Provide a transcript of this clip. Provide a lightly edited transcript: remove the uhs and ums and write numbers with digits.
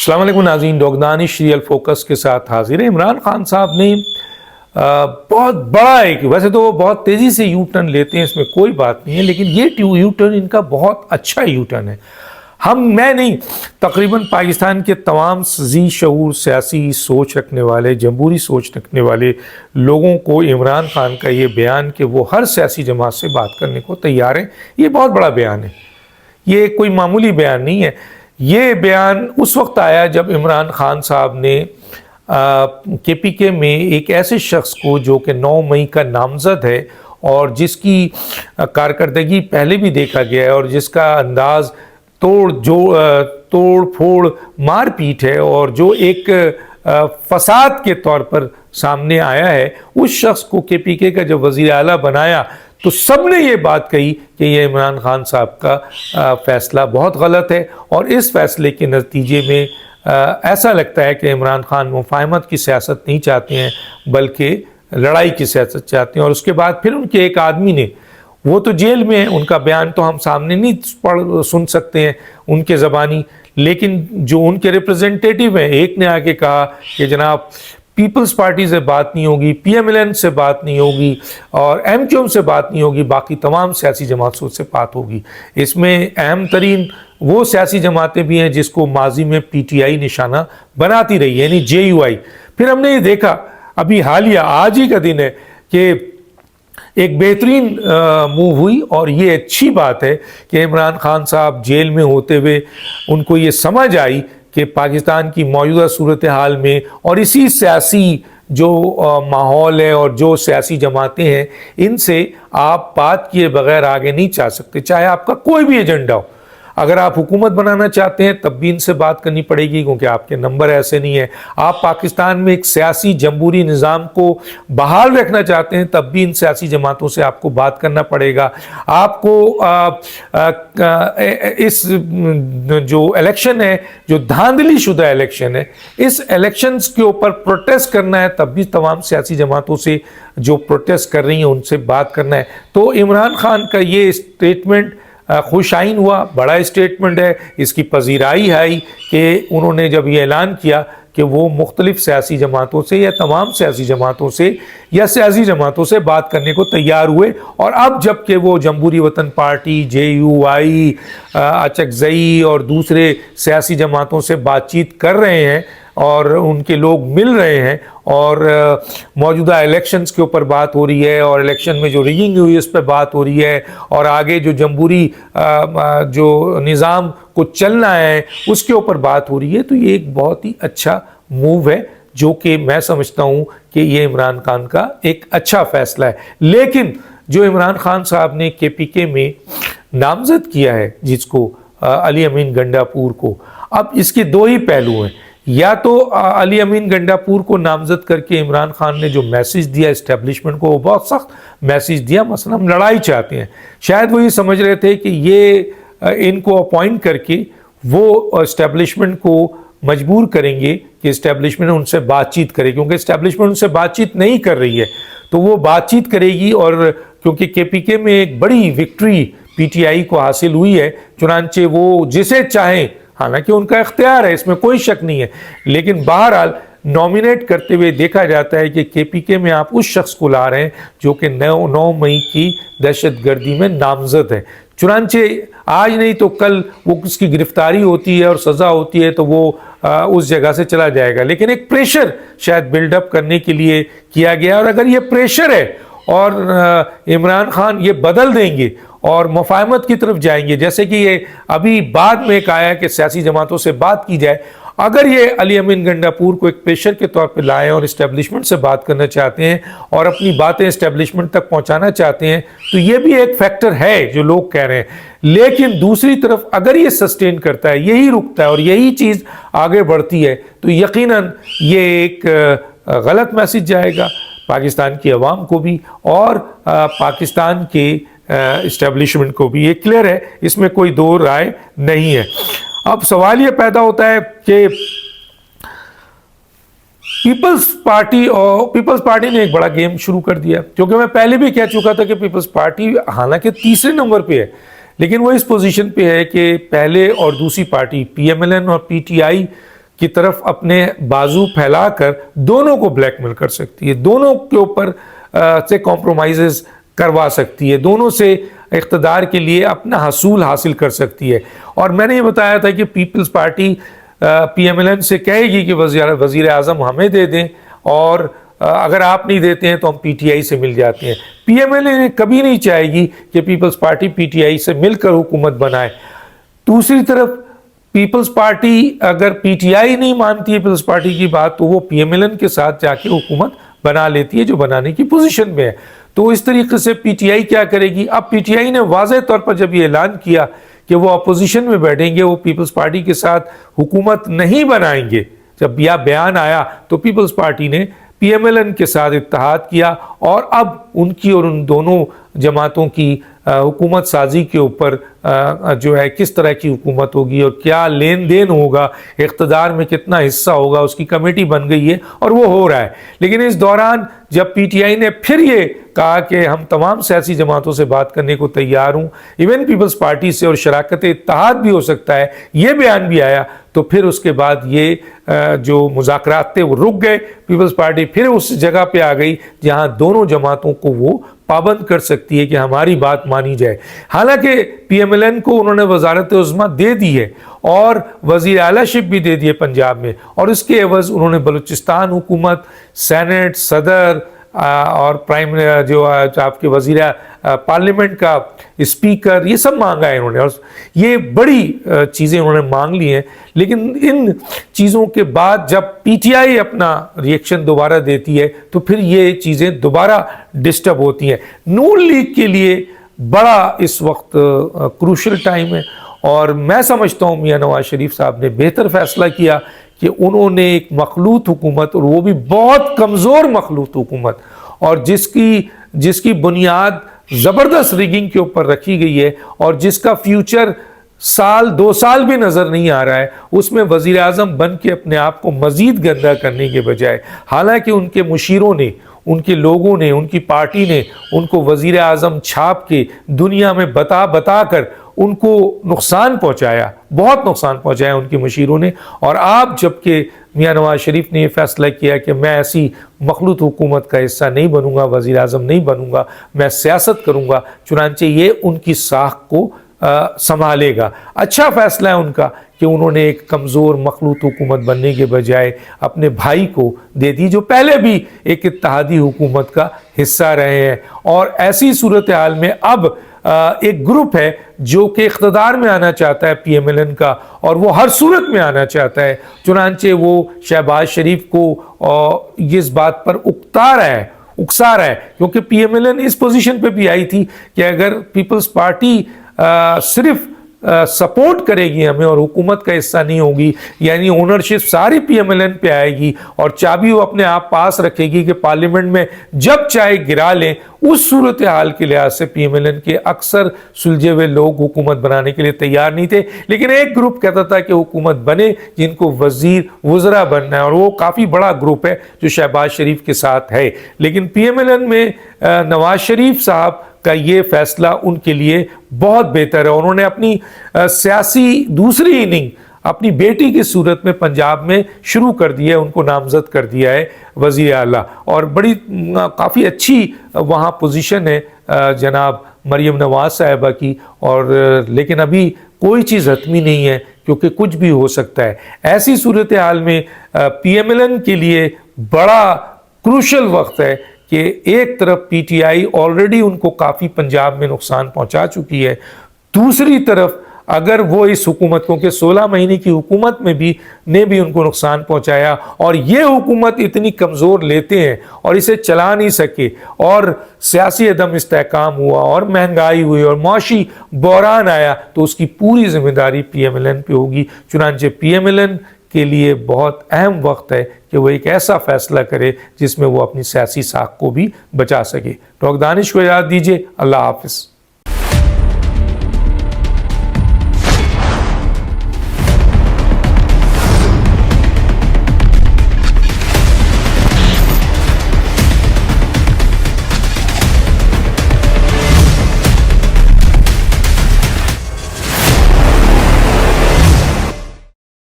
السلام علیکم ناظرین، ڈاکٹر دانش ریئل فوکس کے ساتھ حاضر ہے۔ عمران خان صاحب نے بہت بڑا ایک، ویسے تو وہ بہت تیزی سے یو ٹرن لیتے ہیں، اس میں کوئی بات نہیں ہے، لیکن یہ یو ٹرن ان کا بہت اچھا یو ٹرن ہے۔ میں نہیں، تقریباً پاکستان کے تمام ذی شعور سیاسی سوچ رکھنے والے، جمہوری سوچ رکھنے والے لوگوں کو عمران خان کا یہ بیان کہ وہ ہر سیاسی جماعت سے بات کرنے کو تیار ہیں، یہ بہت بڑا بیان ہے۔ یہ کوئی معمولی بیان نہیں ہے۔ یہ بیان اس وقت آیا جب عمران خان صاحب نے کے پی کے میں ایک ایسے شخص کو جو کہ 9 مئی کا نامزد ہے اور جس کی کارکردگی پہلے بھی دیکھا گیا ہے اور جس کا انداز توڑ پھوڑ مار پیٹ ہے اور جو ایک فساد کے طور پر سامنے آیا ہے، اس شخص کو کے پی کے کا جب وزیر اعلیٰ بنایا تو سب نے یہ بات کہی کہ یہ عمران خان صاحب کا فیصلہ بہت غلط ہے، اور اس فیصلے کے نتیجے میں ایسا لگتا ہے کہ عمران خان مفاہمت کی سیاست نہیں چاہتے ہیں بلکہ لڑائی کی سیاست چاہتے ہیں۔ اور اس کے بعد پھر ان کے ایک آدمی نے، وہ تو جیل میں ہیں، ان کا بیان تو ہم سامنے نہیں سن سکتے ہیں ان کے زبانی، لیکن جو ان کے ریپرزنٹیٹیو ہیں، ایک نے آ کے کہا کہ جناب پیپلز پارٹی سے بات نہیں ہوگی، پی ایم ایل این سے بات نہیں ہوگی اور ایم کیو ایم سے بات نہیں ہوگی، باقی تمام سیاسی جماعتوں سے بات ہوگی۔ اس میں اہم ترین وہ سیاسی جماعتیں بھی ہیں جس کو ماضی میں پی ٹی آئی نشانہ بناتی رہی ہے، یعنی جے یو آئی۔ پھر ہم نے یہ دیکھا ابھی حالیہ آج ہی کا دن ہے کہ ایک بہترین موو ہوئی، اور یہ اچھی بات ہے کہ عمران خان صاحب جیل میں ہوتے ہوئے ان کو یہ سمجھ آئی کہ پاکستان کی موجودہ صورتحال میں اور اسی سیاسی جو ماحول ہے اور جو سیاسی جماعتیں ہیں، ان سے آپ بات کیے بغیر آگے نہیں جا سکتے، چاہے آپ کا کوئی بھی ایجنڈا ہو۔ اگر آپ حکومت بنانا چاہتے ہیں تب بھی ان سے بات کرنی پڑے گی، کیونکہ آپ کے نمبر ایسے نہیں ہیں۔ آپ پاکستان میں ایک سیاسی جمہوری نظام کو بحال رکھنا چاہتے ہیں تب بھی ان سیاسی جماعتوں سے آپ کو بات کرنا پڑے گا۔ آپ کو اس جو الیکشن ہے، جو دھاندلی شدہ الیکشن ہے، اس الیکشنز کے اوپر پروٹیسٹ کرنا ہے تب بھی تمام سیاسی جماعتوں سے جو پروٹیسٹ کر رہی ہیں ان سے بات کرنا ہے۔ تو عمران خان کا یہ اسٹیٹمنٹ خوش آئین ہوا، بڑا اسٹیٹمنٹ ہے، اس کی پذیرائی آئی کہ انہوں نے جب یہ اعلان کیا کہ وہ مختلف سیاسی جماعتوں سے یا تمام سیاسی جماعتوں سے یا سیاسی جماعتوں سے بات کرنے کو تیار ہوئے، اور اب جب کہ وہ جمہوری وطن پارٹی، جے یو آئی، اچکزئی اور دوسرے سیاسی جماعتوں سے بات چیت کر رہے ہیں اور ان کے لوگ مل رہے ہیں اور موجودہ الیکشنز کے اوپر بات ہو رہی ہے اور الیکشن میں جو ریگنگ ہوئی اس پہ بات ہو رہی ہے اور آگے جو جمہوری جو نظام کو چلنا ہے اس کے اوپر بات ہو رہی ہے، تو یہ ایک بہت ہی اچھا موو ہے جو کہ میں سمجھتا ہوں کہ یہ عمران خان کا ایک اچھا فیصلہ ہے۔ لیکن جو عمران خان صاحب نے کے پی کے میں نامزد کیا ہے جس کو علی امین گنڈاپور کو، اب اس کے دو ہی پہلو ہیں۔ یا تو علی امین گنڈاپور کو نامزد کر کے عمران خان نے جو میسیج دیا اسٹیبلشمنٹ کو، وہ بہت سخت میسیج دیا، مثلا ہم لڑائی چاہتے ہیں۔ شاید وہ یہ سمجھ رہے تھے کہ یہ ان کو اپوائنٹ کر کے وہ اسٹیبلشمنٹ کو مجبور کریں گے کہ اسٹیبلشمنٹ ان سے بات چیت کرے، کیونکہ اسٹیبلشمنٹ ان سے بات چیت نہیں کر رہی ہے تو وہ بات چیت کرے گی، اور کیونکہ کے پی کے میں ایک بڑی وکٹری پی ٹی آئی کو حاصل ہوئی ہے، چنانچہ وہ جسے چاہیں، حالانکہ ان کا اختیار ہے، اس میں کوئی شک نہیں ہے، لیکن بہرحال نومینیٹ کرتے ہوئے دیکھا جاتا ہے کہ کے پی کے میں آپ اس شخص کو لا رہے ہیں جو کہ 9 مئی کی دہشت گردی میں نامزد ہے۔ چنانچہ آج نہیں تو کل وہ اس کی گرفتاری ہوتی ہے اور سزا ہوتی ہے تو وہ اس جگہ سے چلا جائے گا، لیکن ایک پریشر شاید بلڈ اپ کرنے کے لیے کیا گیا، اور اگر یہ پریشر ہے اور عمران خان یہ بدل دیں گے اور مفاہمت کی طرف جائیں گے، جیسے کہ یہ ابھی بعد میں ایک آیا کہ سیاسی جماعتوں سے بات کی جائے، اگر یہ علی امین گنڈاپور کو ایک پریشر کے طور پہ لائیں اور اسٹیبلشمنٹ سے بات کرنا چاہتے ہیں اور اپنی باتیں اسٹیبلشمنٹ تک پہنچانا چاہتے ہیں، تو یہ بھی ایک فیکٹر ہے جو لوگ کہہ رہے ہیں۔ لیکن دوسری طرف اگر یہ سسٹین کرتا ہے، یہی رکتا ہے اور یہی چیز آگے بڑھتی ہے، تو یقیناً یہ ایک غلط میسیج جائے گا پاکستان کی عوام کو بھی اور پاکستان کے اسٹیبلشمنٹ کو بھی۔ یہ کلیئر ہے، اس میں کوئی دو رائے نہیں ہے۔ اب سوال یہ پیدا ہوتا ہے کہ پیپلز پارٹی نے ایک بڑا گیم شروع کر دیا، کیونکہ میں پہلے بھی کہہ چکا تھا کہ پیپلز پارٹی حالانکہ تیسرے نمبر پہ ہے، لیکن وہ اس پوزیشن پہ ہے کہ پہلے اور دوسری party P M L N اور پی ٹی آئی کی طرف اپنے بازو پھیلا کر دونوں کو بلیک میل کر سکتی ہے، دونوں کے اوپر سے کمپرومائزز کروا سکتی ہے، دونوں سے اقتدار کے لیے اپنا حصول حاصل کر سکتی ہے۔ اور میں نے یہ بتایا تھا کہ Peoples Party P M L N سے کہے گی کہ وزیر اعظم ہمیں دے دیں، اور اگر آپ نہیں دیتے ہیں تو ہم پی ٹی آئی سے مل جاتے ہیں۔ پی ایم ایل این کبھی نہیں چاہے گی کہ Peoples Party P T I سے مل کر حکومت بنائے۔ دوسری طرف پیپلز پارٹی اگر پی ٹی آئی نہیں مانتی ہے پیپلز پارٹی کی بات، تو وہ پی ایم ایل این کے ساتھ جا کے حکومت بنا لیتی ہے، جو بنانے کی پوزیشن میں ہے۔ تو اس طریقے سے پی ٹی آئی کیا کرے گی؟ اب پی ٹی آئی نے واضح طور پر جب یہ اعلان کیا کہ وہ اپوزیشن میں بیٹھیں گے، وہ پیپلز پارٹی کے ساتھ حکومت نہیں بنائیں گے، جب یہ بیان آیا تو پیپلز پارٹی نے پی ایم ایل این کے ساتھ اتحاد کیا، اور اب ان کی اور ان دونوں جماعتوں کی حکومت سازی کے اوپر جو ہے کس طرح کی حکومت ہوگی اور کیا لین دین ہوگا، اقتدار میں کتنا حصہ ہوگا، اس کی کمیٹی بن گئی ہے اور وہ ہو رہا ہے۔ لیکن اس دوران جب پی ٹی آئی نے پھر یہ کہا کہ ہم تمام سیاسی جماعتوں سے بات کرنے کو تیار ہوں، ایون پیپلز پارٹی سے، اور شراکت اتحاد بھی ہو سکتا ہے، یہ بیان بھی آیا، تو پھر اس کے بعد یہ جو مذاکرات تھے وہ رک گئے۔ پیپلز پارٹی پھر اس جگہ پہ آ گئی جہاں دونوں جماعتوں کو وہ پابند کر سکتی ہے کہ ہماری بات مانی جائے۔ حالانکہ پی ایم ایل این کو انہوں نے وزارت عظمیٰ دے دی ہے اور وزیر اعلیٰ شپ بھی دے دی ہے پنجاب میں، اور اس کے عوض انہوں نے بلوچستان حکومت، سینٹ، صدر اور پرائم جو آپ کے وزیر پارلیمنٹ کا اسپیکر، یہ سب مانگا ہے انہوں نے، اور یہ بڑی چیزیں انہوں نے مانگ لی ہیں۔ لیکن ان چیزوں کے بعد جب پی ٹی آئی اپنا ریئیکشن دوبارہ دیتی ہے تو پھر یہ چیزیں دوبارہ ڈسٹرب ہوتی ہیں۔ نون لیگ کے لیے بڑا اس وقت کروشل ٹائم ہے، اور میں سمجھتا ہوں میاں نواز شریف صاحب نے بہتر فیصلہ کیا کہ انہوں نے ایک مخلوط حکومت، اور وہ بھی بہت کمزور مخلوط حکومت، اور جس کی بنیاد زبردست ریگنگ کے اوپر رکھی گئی ہے، اور جس کا فیوچر سال 2 سال بھی نظر نہیں آ رہا ہے، اس میں وزیر اعظم بن کے اپنے آپ کو مزید گندا کرنے کے بجائے، حالانکہ ان کے مشیروں نے، ان کے لوگوں نے، ان کی پارٹی نے ان کو وزیر اعظم چھاپ کے دنیا میں بتا کر ان کو نقصان پہنچایا، بہت نقصان پہنچایا ان کے مشیروں نے۔ اور آپ جبکہ میاں نواز شریف نے یہ فیصلہ کیا کہ میں ایسی مخلوط حکومت کا حصہ نہیں بنوں گا، وزیر اعظم نہیں بنوں گا، میں سیاست کروں گا، چنانچہ یہ ان کی ساکھ کو سنبھالے گا۔ اچھا فیصلہ ہے ان کا کہ انہوں نے ایک کمزور مخلوط حکومت بننے کے بجائے اپنے بھائی کو دے دی، جو پہلے بھی ایک اتحادی حکومت کا حصہ رہے ہیں۔ اور ایسی صورتحال میں اب ایک گروپ ہے جو کہ اقتدار میں آنا چاہتا ہے پی ایم ایل این کا، اور وہ ہر صورت میں آنا چاہتا ہے، چنانچہ وہ شہباز شریف کو اس بات پر اکسا رہا ہے، کیونکہ پی ایم ایل این اس پوزیشن پہ بھی آئی تھی کہ اگر پیپلز پارٹی صرف سپورٹ کرے گی ہمیں اور حکومت کا حصہ نہیں ہوگی، یعنی اونرشپ ساری پی ایم ایل این پہ آئے گی اور چابی وہ اپنے آپ پاس رکھے گی کہ پارلیمنٹ میں جب چاہے گرا لیں، اس صورتحال کے لحاظ سے پی ایم ایل این کے اکثر سلجھے ہوئے لوگ حکومت بنانے کے لیے تیار نہیں تھے۔ لیکن ایک گروپ کہتا تھا کہ حکومت بنے جن کو وزراء بننا ہے، اور وہ کافی بڑا گروپ ہے جو شہباز شریف کے ساتھ ہے۔ لیکن پی ایم ایل این میں نواز شریف صاحب کا یہ فیصلہ ان کے لیے بہت بہتر ہے۔ انہوں نے اپنی سیاسی دوسری اننگ اپنی بیٹی کی صورت میں پنجاب میں شروع کر دی ہے، ان کو نامزد کر دیا ہے وزیر اعلیٰ، اور بڑی کافی اچھی وہاں پوزیشن ہے جناب مریم نواز صاحبہ کی، اور لیکن ابھی کوئی چیز حتمی نہیں ہے کیونکہ کچھ بھی ہو سکتا ہے۔ ایسی صورتحال میں پی ایم ایل این کے لیے بڑا کروشل وقت ہے کہ ایک طرف پی ٹی آئی آلریڈی ان کو کافی پنجاب میں نقصان پہنچا چکی ہے، دوسری طرف اگر وہ اس حکومت کو کہ 16 مہینے کی حکومت میں بھی ان کو نقصان پہنچایا، اور یہ حکومت اتنی کمزور لیتے ہیں اور اسے چلا نہیں سکے، اور سیاسی عدم استحکام ہوا اور مہنگائی ہوئی اور معاشی بحران آیا، تو اس کی پوری ذمہ داری پی ایم ایل این پہ ہوگی۔ چنانچہ پی ایم ایل این کے لیے بہت اہم وقت ہے کہ وہ ایک ایسا فیصلہ کرے جس میں وہ اپنی سیاسی ساکھ کو بھی بچا سکے۔ ڈاکٹر دانش کو یاد دیجیے۔ اللہ حافظ۔